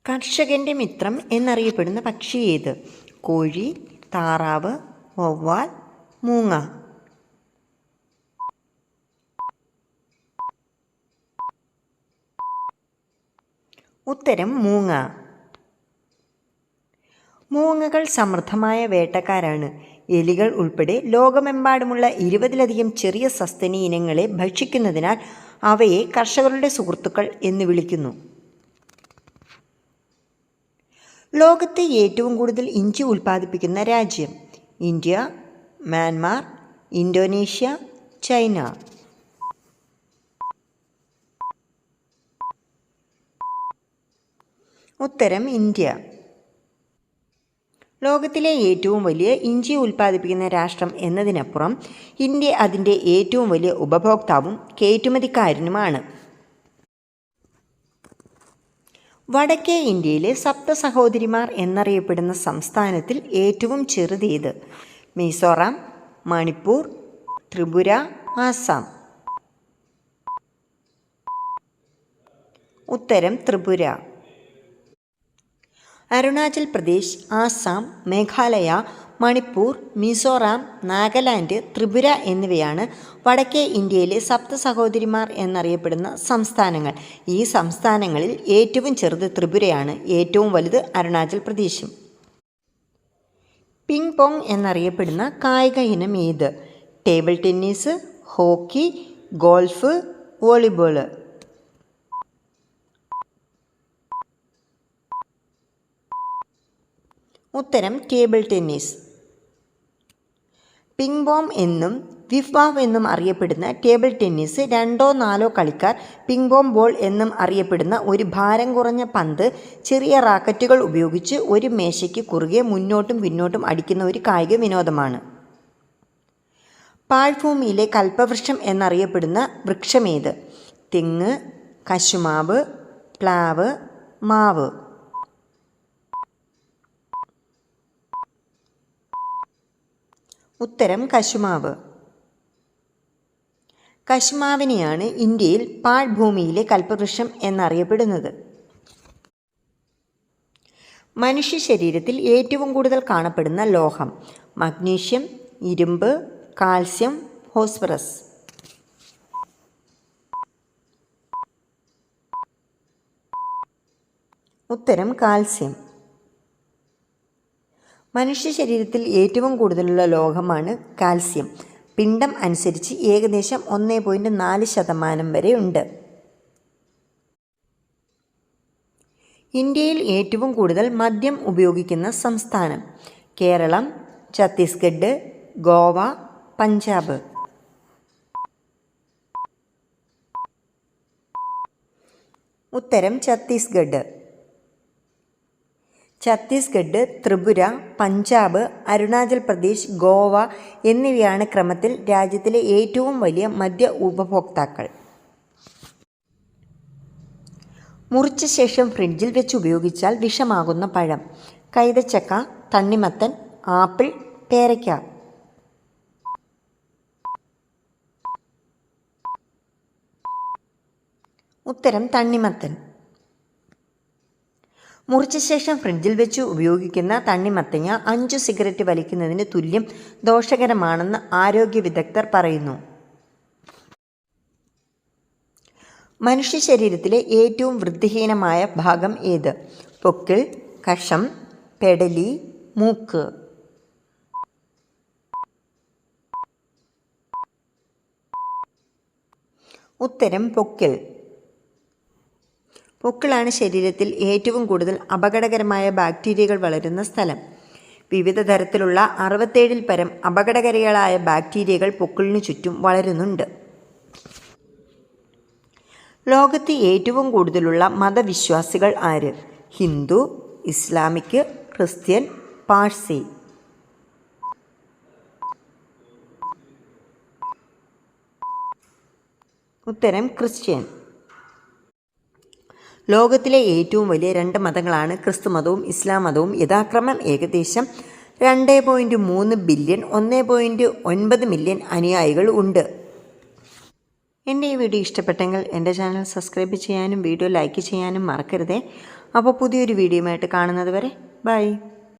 കർഷകൻ്റെ മിത്രം എന്നറിയപ്പെടുന്ന പക്ഷി ഏത്? കോഴി, താറാവ്, വവ്വാൽ, മൂങ്ങ. ഉത്തരം മൂങ്ങ. മൂങ്ങകൾ സമൃദ്ധമായ വേട്ടക്കാരാണ്. എലികൾ ഉൾപ്പെടെ ലോകമെമ്പാടുമുള്ള 20-ലധികം ചെറിയ സസ്തനി ഇനങ്ങളെ ഭക്ഷിക്കുന്നതിനാൽ അവയെ കർഷകരുടെ സുഹൃത്തുക്കൾ എന്ന് വിളിക്കുന്നു. ലോകത്തെ ഏറ്റവും കൂടുതൽ ഇഞ്ചി ഉൽപ്പാദിപ്പിക്കുന്ന രാജ്യം? India, Myanmar, Indonesia, China. ഉത്തരം ഇന്ത്യ. ലോകത്തിലെ ഏറ്റവും വലിയ ഇഞ്ചി ഉൽപ്പാദിപ്പിക്കുന്ന രാഷ്ട്രം എന്നതിനപ്പുറം ഇന്ത്യ അതിൻ്റെ ഏറ്റവും വലിയ ഉപഭോക്താവും കയറ്റുമതിക്കാരനുമാണ്. വടക്കേ ഇന്ത്യയിലെ സപ്ത സഹോദരിമാർ എന്നറിയപ്പെടുന്ന സംസ്ഥാനത്തിൽ ഏറ്റവും ചെറുതേത്? മിസോറാം, മണിപ്പൂർ, ത്രിപുര, ആസാം. ഉത്തരം ത്രിപുര. അരുണാചൽ പ്രദേശ്, ആസാം, മേഘാലയ, മണിപ്പൂർ, മിസോറാം, നാഗാലാൻഡ്, ത്രിപുര എന്നിവയാണ് വടക്കേ ഇന്ത്യയിലെ സപ്ത സഹോദരിമാർ എന്നറിയപ്പെടുന്ന സംസ്ഥാനങ്ങൾ. ഈ സംസ്ഥാനങ്ങളിൽ ഏറ്റവും ചെറുത് ത്രിപുരയാണ്, ഏറ്റവും വലുത് അരുണാചൽ പ്രദേശും. പിങ് പോങ് എന്നറിയപ്പെടുന്ന കായിക ഇനം ഏത്? Table tennis, hockey, golf, volleyball. ഉത്തരം ടേബിൾ ടെന്നീസ്. പിങ് പോങ് എന്നും വിഫ്വാവ് എന്നും അറിയപ്പെടുന്ന ടേബിൾ ടെന്നീസ് 2-4 കളിക്കാർ പിങ് പോങ് ബോൾ എന്നും അറിയപ്പെടുന്ന ഒരു ഭാരം കുറഞ്ഞ പന്ത് ചെറിയ റാക്കറ്റുകൾ ഉപയോഗിച്ച് ഒരു മേശയ്ക്ക് കുറുകെ മുന്നോട്ടും പിന്നോട്ടും അടിക്കുന്ന ഒരു കായിക വിനോദമാണ്. പാഴ്ഭൂമിയിലെ കൽപ്പവൃക്ഷം എന്നറിയപ്പെടുന്ന വൃക്ഷമേത്? തെങ്ങ്, കശുമാവ്, പ്ലാവ്, മാവ്. ഉത്തരം കശുമാവ്. കശുമാവിനെയാണ് ഇന്ത്യയിൽ പാഴ്ഭൂമിയിലെ കൽപ്പവൃക്ഷം എന്നറിയപ്പെടുന്നത്. മനുഷ്യ ശരീരത്തിൽ ഏറ്റവും കൂടുതൽ കാണപ്പെടുന്ന ലോഹം? മഗ്നീഷ്യം, ഇരുമ്പ്, കാൽസ്യം, ഫോസ്ഫറസ്. ഉത്തരം കാൽസ്യം. മനുഷ്യ ശരീരത്തിൽ ഏറ്റവും കൂടുതലുള്ള ലോഹമാണ് കാൽസ്യം. പിണ്ഡം അനുസരിച്ച് ഏകദേശം 1.4% വരെ ഉണ്ട്. ഇന്ത്യയിൽ ഏറ്റവും കൂടുതൽ മദ്യം ഉപയോഗിക്കുന്ന സംസ്ഥാനം? കേരളം, ഛത്തീസ്ഗഡ്, ഗോവ, പഞ്ചാബ്. ഉത്തരം ഛത്തീസ്ഗഡ്. ഛത്തീസ്ഗഡ്, ത്രിപുര, പഞ്ചാബ്, അരുണാചൽ പ്രദേശ്, ഗോവ എന്നിവയാണ് ക്രമത്തിൽ രാജ്യത്തിലെ ഏറ്റവും വലിയ മദ്യ ഉപഭോക്താക്കൾ. മുറിച്ച ശേഷം ഫ്രിഡ്ജിൽ വെച്ച് ഉപയോഗിച്ചാൽ വിഷമാകുന്ന പഴം? കൈതച്ചക്ക, തണ്ണിമത്തൻ, ആപ്പിൾ, പേരയ്ക്ക. ഉത്തരം തണ്ണിമത്തൻ. മുറിച്ച ശേഷം ഫ്രിഡ്ജിൽ വെച്ച് ഉപയോഗിക്കുന്ന തണ്ണിമത്തങ്ങ 5 സിഗരറ്റ് വലിക്കുന്നതിന് തുല്യം ദോഷകരമാണെന്ന് ആരോഗ്യ വിദഗ്ധർ പറയുന്നു. മനുഷ്യ ശരീരത്തിലെ ഏറ്റവും വൃത്തിഹീനമായ ഭാഗം ഏത്? പൊക്കിൾ, കഷം, പെടലി, മൂക്ക്. ഉത്തരം പൊക്കിൾ. പൊക്കിളാണ് ശരീരത്തിൽ ഏറ്റവും കൂടുതൽ അപകടകരമായ ബാക്ടീരിയകൾ വളരുന്ന സ്ഥലം. വിവിധ തരത്തിലുള്ള 67-ൽ പരം അപകടകാരികളായ ബാക്ടീരിയകൾ പൊക്കിളിനു ചുറ്റും വളരുന്നുണ്ട്. ലോകത്ത് ഏറ്റവും കൂടുതലുള്ള മതവിശ്വാസികൾ ആര്? Hindu, Islamic, Christian, Parsi. ഉത്തരം ക്രിസ്ത്യൻ. ലോകത്തിലെ ഏറ്റവും വലിയ 2 മതങ്ങളാണ് ക്രിസ്തു മതവും ഇസ്ലാം മതവും. യഥാക്രമം ഏകദേശം 2.3 ബില്യൺ 1.9 മില്യൺ അനുയായികൾ ഉണ്ട്. എൻ്റെ ഈ വീഡിയോ ഇഷ്ടപ്പെട്ടെങ്കിൽ എൻ്റെ ചാനൽ സബ്സ്ക്രൈബ് ചെയ്യാനും വീഡിയോ ലൈക്ക് ചെയ്യാനും മറക്കരുതേ. അപ്പോൾ പുതിയൊരു വീഡിയോയുമായിട്ട് കാണുന്നത് വരെ ബൈ.